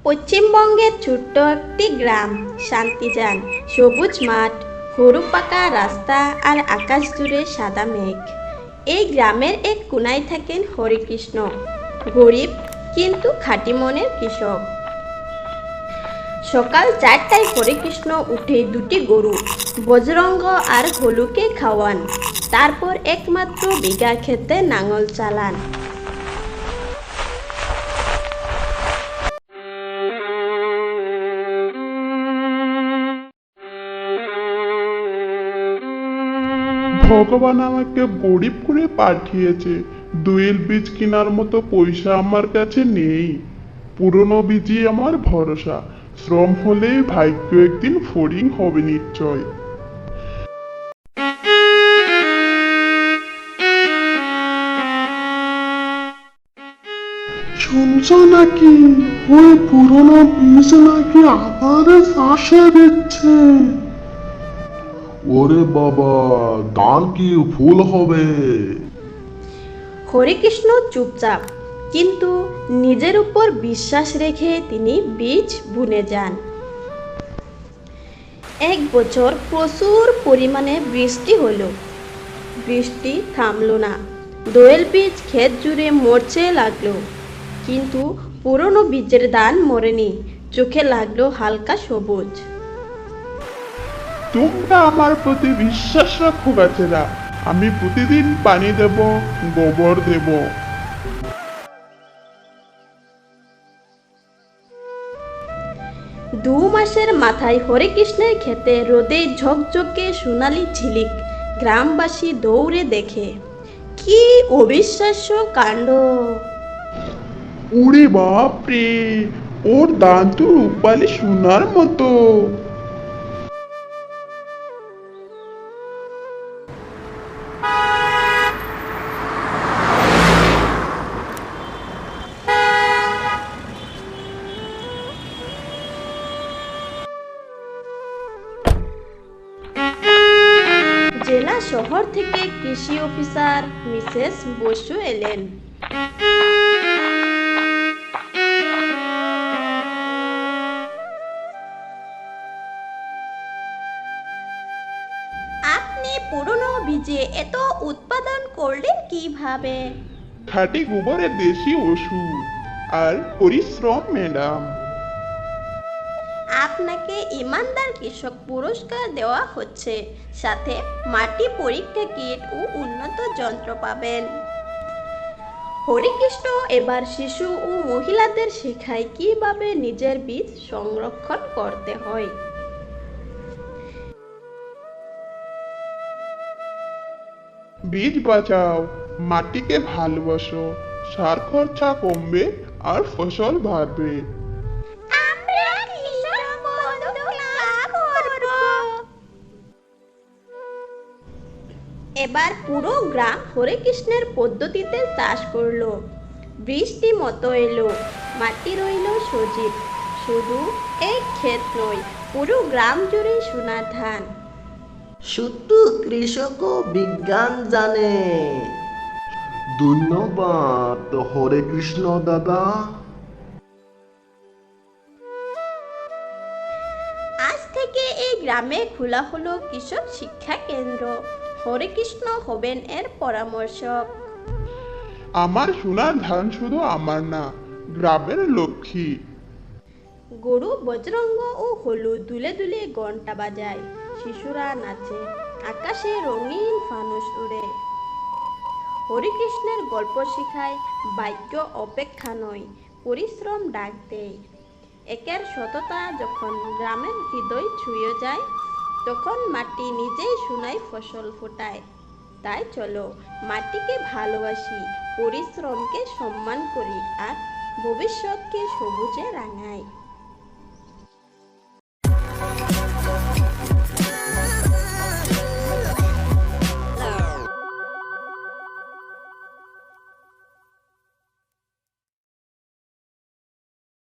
পশ্চিমবঙ্গের ছোট্ট একটি গ্রাম শান্তিজান। সবুজ মাঠ, সরু পাকা রাস্তা আর আকাশ জুড়ে সাদা মেঘ। এই গ্রামের এক কোনায় থাকেন হরিকৃষ্ণ, গরিব কিন্তু খাঁটি মনের কৃষক। সকাল 4টায় হরিকৃষ্ণ উঠে দুটি গরু বজরঙ্গ আর হলুকে খাওয়ান, তারপর একমাত্র বিঘা খেতে নাঙল চালান। ভগবান আমাকে গরিব করে পাঠিয়েছে, দোয়েল বীজ কেনার মতো পয়সা আমার কাছে নেই। পুরনো বীজই আমার ভরসা, শ্রম হলেই ভাগ্য একদিন ফড়িং হবে নিশ্চয়। শুনছো নাকি? ওই পুরনো বীজ নাকি আবার চাষে দিচ্ছে। ওরে বাবা, ধান কি ফুল হবে? হরিকৃষ্ণ চুপচাপ, কিন্তু নিজের উপর বিশ্বাস রেখে তিনি বীজ বুনে যান। এক বছর প্রচুর পরিমাণে বৃষ্টি হলো। বৃষ্টি থামলো না, দোয়েল বীজ ক্ষেত জুড়ে মরছে লাগলো। কিন্তু পুরনো বীজের দান মরেনি, চোখে লাগলো হালকা সবুজ। তোমরা আমার প্রতি বিশ্বাস রাখো বাচ্চারা, আমি প্রতিদিন পানি দেব, গোবর দেব। 2 মাসের মাথায় হরিকৃষ্ণের ক্ষেতে রোদে ঝকঝকে সোনালি ঝিলিক। গ্রামবাসী দৌড়ে দেখে, কি অবিশ্বাস্য কাণ্ড! ওরে বাপরে, ওর দান তো রূপালি সোনার মতো। জেলা শহর থেকে কৃষি অফিসার মিসেস বসু এলেন। আপনি পুরনো বীজে এত উৎপাদন করলেন কিভাবে? খাঁটি গোবরের দেশি ওষুধ আর পরিশ্রম ম্যাডাম। আপনাকে ইমানদার কৃষক পুরস্কার দেওয়া হচ্ছে, সাথে মাটি পরীক্ষা কিট ও উন্নত যন্ত্র পাবেন। হরিকৃষ্ণ এবার শিশু ও মহিলাদের শেখায় কিভাবে নিজের বীজ সংরক্ষণ করতে হয়। বীজ বাঁচাও, মাটিকে ভালোবাসো, সার খরচা কমবে আর ফসল বাড়বে। এবার পুরো গ্রাম হরিকৃষ্ণের পদ্ধতিতে চাষ করলো। বৃষ্টি মতো এলো, মাটি রইল সজীব। শুধু এক ক্ষেত নয়, পুরো গ্রাম জুড়ে সোনার ধান। শুধু কৃষকও বিজ্ঞান জানে। ধন্যবাদ হরে কৃষ্ণ দাদা। আজ থেকে এই গ্রামে খোলা হলো কৃষক শিক্ষা কেন্দ্র। হরিকৃষ্ণ হবেন এর পরামর্শক। আমার সোনার ধান শুধু আমার না, গ্রামের লক্ষ্মী। গরু বজরঙ্গ ও হলুদ দুলে দুলে ঘন্টা বাজায়, শিশুরা নাচে, আকাশে রঙিন ফানুস উড়ে। হরিকৃষ্ণের গল্প শিখায় ভাগ্য অপেক্ষা নয়, পরিশ্রম ডাক দেয়। একের সততা যখন গ্রামের হৃদয় ছুঁয়ে যায়, তখন মাটি নিজেই সোনায় ফসল ফোটায়। তাই চলো মাটিকে ভালোবাসি, পরিশ্রমকে সম্মান করি আর ভবিষ্যৎকে সবুজে রাঙাই।